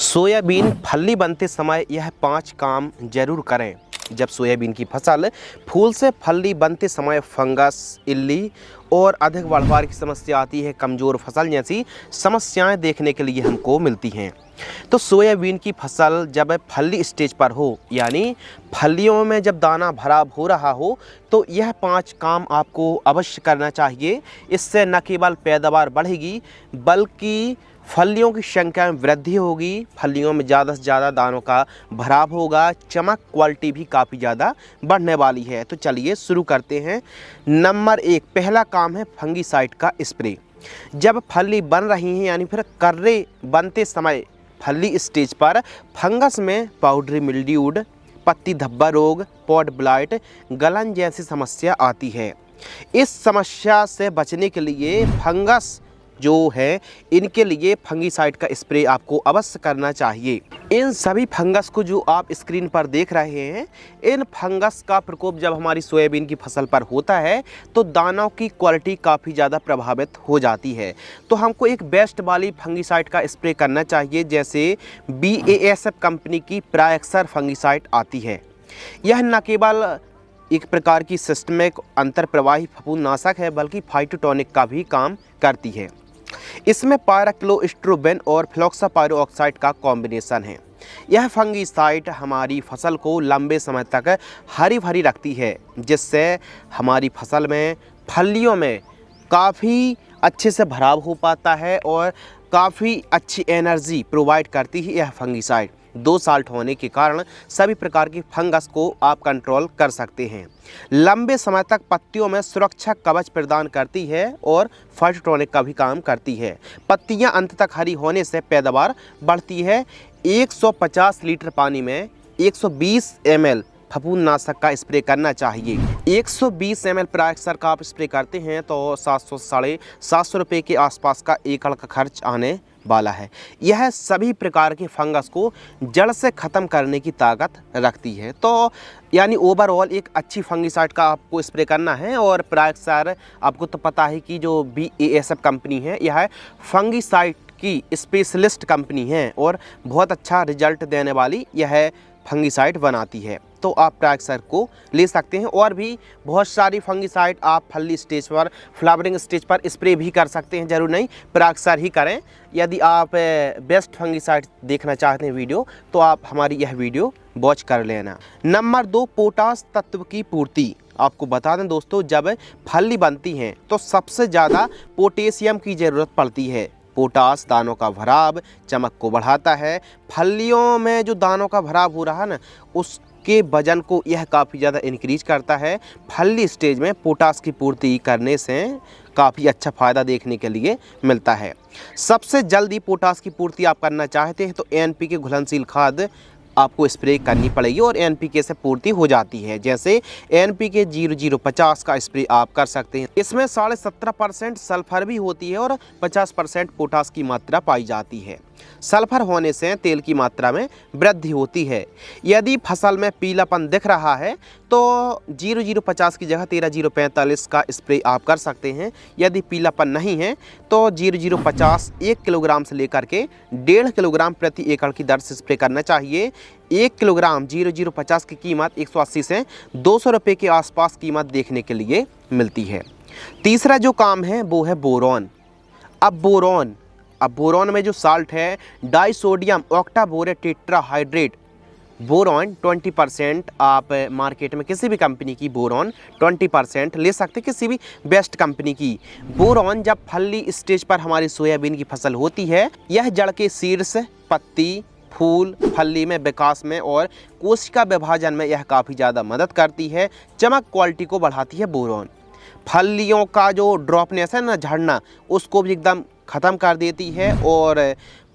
Soybean फली बनते समय यह 5 काम जरूर करें। जब सोयाबीन की फसल फूल से फली बनते समय फंगस, इल्ली और अधिक बढ़वार की समस्या आती है, कमज़ोर फसल जैसी समस्याएं देखने के लिए हमको मिलती हैं। तो सोयाबीन की फसल जब फली स्टेज पर हो, यानी फलियों में जब दाना भरा हो रहा हो, तो यह 5 काम आपको अवश्य करना चाहिए। इससे न केवल पैदावार बढ़ेगी बल्कि फलियों की संख्या में वृद्धि होगी, फलियों में ज़्यादा से ज़्यादा दानों का भराव होगा, चमक क्वालिटी भी काफ़ी ज़्यादा बढ़ने वाली है। तो चलिए शुरू करते हैं। नंबर 1, पहला काम है फंगीसाइड का स्प्रे। जब फली बन रही है यानी फिर कर्रे बनते समय फली स्टेज पर फंगस में पाउडरी मिल्ड्यूड, पत्ती धब्बा रोग, पॉड ब्लाइट, गलन जैसी समस्या आती है। इस समस्या से बचने के लिए फंगस जो है, इनके लिए फंगीसाइड का स्प्रे आपको अवश्य करना चाहिए। इन सभी फंगस को जो आप स्क्रीन पर देख रहे हैं, इन फंगस का प्रकोप जब हमारी सोयाबीन की फसल पर होता है तो दानों की क्वालिटी काफ़ी ज़्यादा प्रभावित हो जाती है। तो हमको एक बेस्ट वाली फंगीसाइड का स्प्रे करना चाहिए, जैसे BASF कंपनी की प्रायक्सर फंगीसाइड आती है। यह न केवल एक प्रकार की सिस्टमिक अंतरप्रवाही फफूंदनाशक है बल्कि फाइटोटॉनिक का भी काम करती है। इसमें पायराक्लोस्ट्रोबिन और फ्लॉक्सापायरोऑक्साइड का कॉम्बिनेशन है। यह फंगीसाइड हमारी फसल को लंबे समय तक हरी भरी रखती है, जिससे हमारी फसल में फलियों में काफ़ी अच्छे से भराव हो पाता है और काफ़ी अच्छी एनर्जी प्रोवाइड करती है। यह फंगीसाइड 2 साल्ट होने के कारण सभी प्रकार की फंगस को आप कंट्रोल कर सकते हैं। लंबे समय तक पत्तियों में सुरक्षा कवच प्रदान करती है और फाइटोटॉनिक का भी काम करती है। पत्तियां अंत तक हरी होने से पैदावार बढ़ती है। 150 लीटर पानी में 120 ml फफूंदनाशक का स्प्रे करना चाहिए। 120 ml प्रायक्सर का आप स्प्रे करते हैं तो 700 साढ़े 700 रुपये के आसपास का एकड़ का खर्च आने वाला है। यह सभी प्रकार के फंगस को जड़ से ख़त्म करने की ताकत रखती है। तो यानी ओवरऑल एक अच्छी फंगीसाइड का आपको स्प्रे करना है। और प्रायक्सर आपको तो पता है कि जो BASF कंपनी है, यह फंगीसाइड की स्पेशलिस्ट कंपनी है और बहुत अच्छा रिजल्ट देने वाली यह फंगीसाइड बनाती है। तो आप प्रायक्सर को ले सकते हैं। और भी बहुत सारी फंगीसाइड आप फली स्टेज पर, फ्लावरिंग स्टेज पर स्प्रे भी कर सकते हैं, जरूर नहीं प्रायक्सर ही करें। यदि आप बेस्ट फंगीसाइड देखना चाहते हैं वीडियो, तो आप हमारी यह वीडियो वॉच कर लेना। नंबर 2, पोटास तत्व की पूर्ति। आपको बता दें दोस्तों, जब फली बनती हैं तो सबसे ज़्यादा पोटेशियम की ज़रूरत पड़ती है। पोटास दानों का भराव, चमक को बढ़ाता है। फलियों में जो दानों का भराव हो रहा है ना, उसके वजन को यह काफ़ी ज़्यादा इंक्रीज करता है। फली स्टेज में पोटास की पूर्ति करने से काफ़ी अच्छा फ़ायदा देखने के लिए मिलता है। सबसे जल्दी पोटास की पूर्ति आप करना चाहते हैं तो NPK घुलनशील खाद आपको स्प्रे करनी पड़ेगी और NPK से पूर्ति हो जाती है। जैसे NPK 0050 का स्प्रे आप कर सकते हैं। इसमें 17.5% सल्फर भी होती है और 50% पोटास की मात्रा पाई जाती है। सल्फर होने से तेल की मात्रा में वृद्धि होती है। यदि फसल में पीलापन दिख रहा है तो 0050 की जगह 13045 का स्प्रे आप कर सकते हैं। यदि पीलापन नहीं है तो 0050 1 किलोग्राम से लेकर के 1.5 किलोग्राम प्रति एकड़ की दर से स्प्रे करना चाहिए। 1 किलोग्राम 0050 की कीमत 180 से 200 रुपये के आसपास कीमत देखने के लिए मिलती है। तीसरा जो काम है वो है बोरॉन। अब बोरॉन में जो साल्ट है डाइसोडियम ऑक्टाबोरेट टेट्राहाइड्रेट बोरॉन 20% आप मार्केट में किसी भी कंपनी की बोरॉन 20% ले सकते हैं, किसी भी बेस्ट कंपनी की। बोरॉन जब फली स्टेज पर हमारी सोयाबीन की फसल होती है, यह जड़ के शीर्ष, पत्ती, फूल, फली में विकास में और कोशिका विभाजन में यह काफ़ी ज़्यादा मदद करती है। चमक क्वालिटी को बढ़ाती है बोरॉन। फलियों का जो ड्रॉपनेस है ना, झड़ना, उसको भी एकदम ख़त्म कर देती है और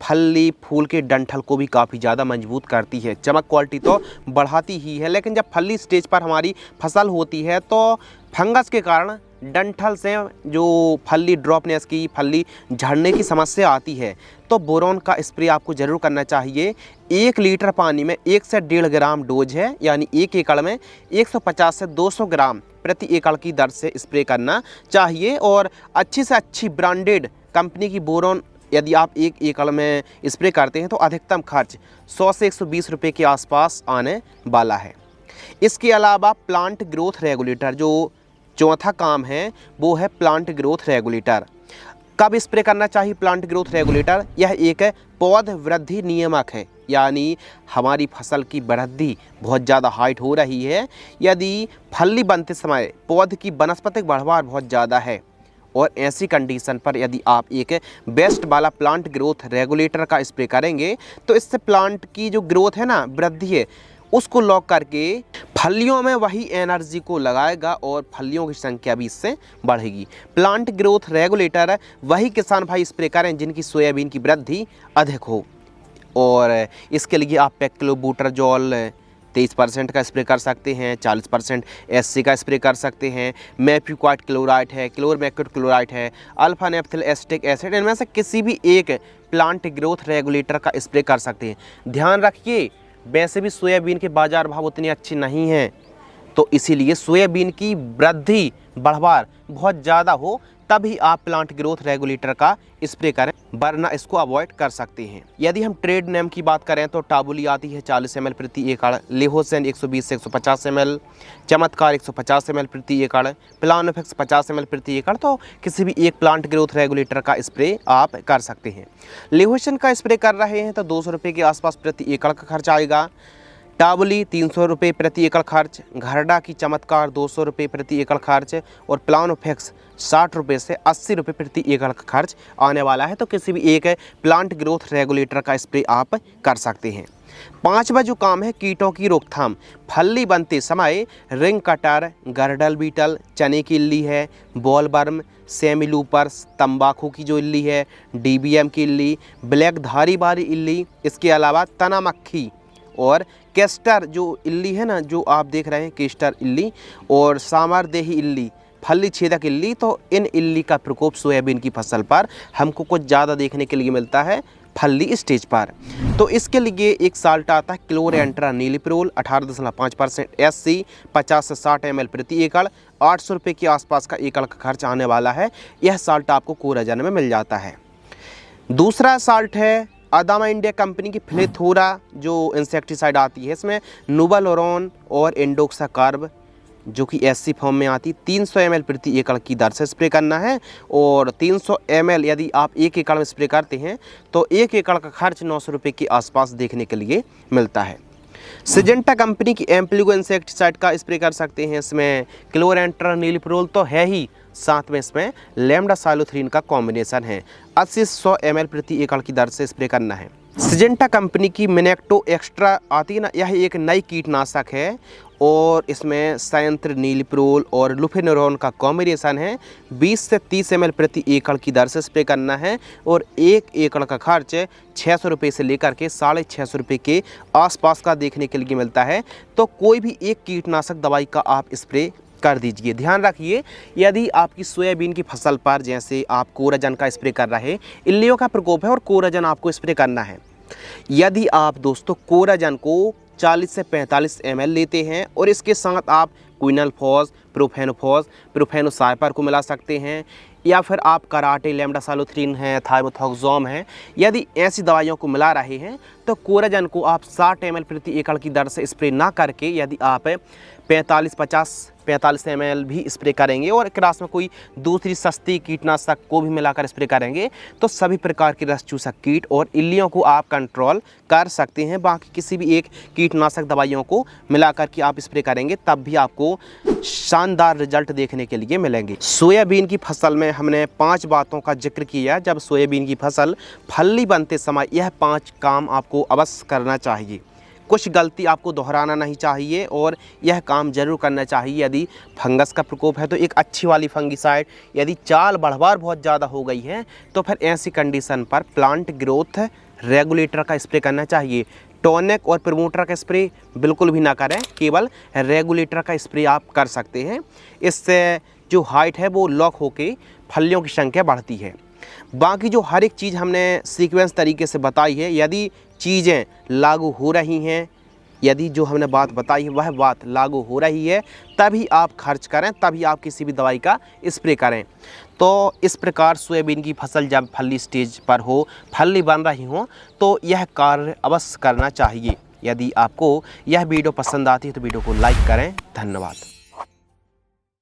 फली फूल के डंठल को भी काफ़ी ज़्यादा मजबूत करती है। चमक क्वालिटी तो बढ़ाती ही है, लेकिन जब फली स्टेज पर हमारी फसल होती है तो फंगस के कारण डंठल से जो फली ड्रॉपनेस की, फली झड़ने की समस्या आती है। तो बोरॉन का स्प्रे आपको ज़रूर करना चाहिए। 1 लीटर पानी में 1 से 1.5 ग्राम डोज है, यानी 1 एकड़ में 150 से 200 ग्राम प्रति एकड़ की दर से स्प्रे करना चाहिए। और अच्छी से अच्छी ब्रांडेड कंपनी की बोरॉन यदि आप 1 एकड़ में स्प्रे करते हैं तो अधिकतम खर्च 100 से 120 रुपये के आसपास आने वाला है। इसके अलावा प्लांट ग्रोथ रेगुलेटर, जो चौथा काम है वो है प्लांट ग्रोथ रेगुलेटर। कब स्प्रे करना चाहिए प्लांट ग्रोथ रेगुलेटर? यह एक पौध वृद्धि नियामक है, यानी हमारी फसल की वृद्धि बहुत ज़्यादा हाइट हो रही है, यदि फली बनते समय पौध की वनस्पतिक बढ़वार बहुत ज़्यादा है और ऐसी कंडीशन पर यदि आप एक बेस्ट वाला प्लांट ग्रोथ रेगुलेटर का स्प्रे करेंगे तो इससे प्लांट की जो ग्रोथ है ना, वृद्धि है, उसको लॉक करके फलियों में वही एनर्जी को लगाएगा और फलियों की संख्या भी इससे बढ़ेगी। प्लांट ग्रोथ रेगुलेटर वही किसान भाई स्प्रे करें जिनकी सोयाबीन की वृद्धि अधिक हो, और इसके लिए आप पेक्लोबुटरजोल 23% का स्प्रे कर सकते हैं, 40% SC का स्प्रे कर सकते हैं, मैप्यूक्वाट क्लोराइड है, क्लोरमैक्विड क्लोराइड है, अल्फा नेप्थिल एसिटिक एसिड, इनमें से किसी भी एक प्लांट ग्रोथ रेगुलेटर का स्प्रे कर सकते हैं। ध्यान रखिए, वैसे भी सोयाबीन के बाज़ार भाव उतने अच्छे नहीं हैं, तो इसीलिए सोयाबीन की वृद्धि बढ़वार बहुत ज़्यादा हो तभी आप प्लांट ग्रोथ रेगुलेटर का स्प्रे करें, वरना इसको अवॉइड कर सकते हैं। यदि हम ट्रेड नेम की बात करें तो टाबुली आती है 40 ml प्रति एकड़, लेहोसेन 120 से 150 ml, चमत्कार 150 ml प्रति एकड़, प्लानोफिक्स 50 ml प्रति एकड़। तो किसी भी एक प्लांट ग्रोथ रेगुलेटर का स्प्रे आप कर सकते हैं। लेहोसेन का स्प्रे कर रहे हैं तो 200 रुपये के आसपास प्रति एकड़ का खर्च आएगा। टाबुली 300 रुपये प्रति एकड़ खर्च, घरडा की चमत्कार 200 रुपये प्रति एकड़ खर्च और प्लानोफिक्स 60 रुपये से 80 रुपये प्रति एकड़ का खर्च आने वाला है। तो किसी भी एक प्लांट ग्रोथ रेगुलेटर का स्प्रे आप कर सकते हैं। 5वां जो काम है कीटों की रोकथाम। फली बनते समय रिंग कटर, गर्डल बीटल, चने की इल्ली है, बॉलवर्म, सेमिलूपर्स, तंबाकू की जो इल्ली है, DBM की इल्ली, ब्लैक धारी वाली इल्ली, इसके अलावा तना मक्खी और केस्टर जो इल्ली है ना, जो आप देख रहे हैं केस्टर इल्ली और सामरदेही इल्ली, फली छेदक इल्ली, तो इन इल्ली का प्रकोप सोयाबीन की फसल पर हमको कुछ ज़्यादा देखने के लिए मिलता है फली स्टेज पर। तो इसके लिए एक साल्ट आता है क्लोरेंट्रा नीलिप्रोल 18.5% SC 50 से 60 ml प्रति एकड़, 800 रुपये के आसपास का एकड़ का खर्च आने वाला है। यह साल्ट आपको कोराजन में मिल जाता है। दूसरा साल्ट है अदामा इंडिया कंपनी की फ्लेथोरा जो इंसेक्टिसाइड आती है, इसमें नोवालोरॉन और इंडोक्साकार्ब जो कि SC फॉर्म में आती, 300 ml प्रति एकड़ की दर से स्प्रे करना है। और 300 ml यदि आप 1 एकड़ में स्प्रे करते हैं तो 1 एकड़ का खर्च 900 रुपये के आसपास देखने के लिए मिलता है। सिजेंटा कंपनी की एम्प्लिगो इंसेक्टिसाइड का स्प्रे कर सकते हैं। इसमें क्लोरेंट्रा नीलिप्रोल तो है ही, साथ में इसमें लैम्डासाइलोथ्रीन का कॉम्बिनेशन है। 80 से 100 ml प्रति एकड़ की दर से स्प्रे करना है। सिजेंटा कंपनी की मिनेक्टो एक्स्ट्रा आती है ना, यह एक नई कीटनाशक है और इसमें संयंत्र नीलिप्रोल और लुफेनोरॉन का कॉम्बिनेशन है। 20 से 30 ml प्रति एकड़ की दर से स्प्रे करना है और 1 एकड़ का खर्च 600 रुपये से लेकर के 650 रुपये के आसपास का देखने के लिए मिलता है। तो कोई भी एक कीटनाशक दवाई का आप स्प्रे कर दीजिए। ध्यान रखिए, यदि आपकी सोयाबीन की फसल पर जैसे आप कोराजन का स्प्रे कर रहे हैं, इल्लियों का प्रकोप है और कोराजन आपको स्प्रे करना है। यदि आप दोस्तों कोराजन को 40 से 45 ml लेते हैं और इसके साथ आप क्विनलफॉस, प्रोफेनोफॉस, प्रोफेनोसाइपर को मिला सकते हैं, या फिर आप कराटे, लैम्डासाइलोथ्रीन है, थाइमोथॉक्सोम है, यदि ऐसी दवाइयों को मिला रहे हैं तो कोराजन को आप 60 ml प्रति एकड़ की दर से स्प्रे ना करके यदि आप 45 ml भी स्प्रे करेंगे और क्रॉस में कोई दूसरी सस्ती कीटनाशक को भी मिलाकर स्प्रे करेंगे तो सभी प्रकार की रस चूसक कीट और इल्लियों को आप कंट्रोल कर सकते हैं। बाकी किसी भी एक कीटनाशक दवाइयों को मिलाकर के आप स्प्रे करेंगे तब भी आपको शानदार रिजल्ट देखने के लिए मिलेंगे। सोयाबीन की फसल में हमने 5 बातों का जिक्र किया। जब सोयाबीन की फसल फली बनते समय यह 5 काम आपको अवश्य करना चाहिए। कुछ गलती आपको दोहराना नहीं चाहिए और यह काम जरूर करना चाहिए। यदि फंगस का प्रकोप है तो एक अच्छी वाली फंगिसाइड, यदि चाल बढ़वार बहुत ज़्यादा हो गई है तो फिर ऐसी कंडीशन पर प्लांट ग्रोथ रेगुलेटर का स्प्रे करना चाहिए। टॉनिक और प्रमोटर का स्प्रे बिल्कुल भी ना करें, केवल रेगुलेटर का स्प्रे आप कर सकते हैं। इससे जो हाइट है वो लॉक होके फलियों की संख्या बढ़ती है। बाकी जो हर एक चीज़ हमने सीक्वेंस तरीके से बताई है, यदि चीज़ें लागू हो रही हैं यदि जो हमने बात बताई है वह बात लागू हो रही है तभी आप खर्च करें, तभी आप किसी भी दवाई का स्प्रे करें। तो इस प्रकार सोयाबीन की फसल जब फली स्टेज पर हो, फली बन रही हो, तो यह कार्य अवश्य करना चाहिए। यदि आपको यह वीडियो पसंद आती है तो वीडियो को लाइक करें। धन्यवाद।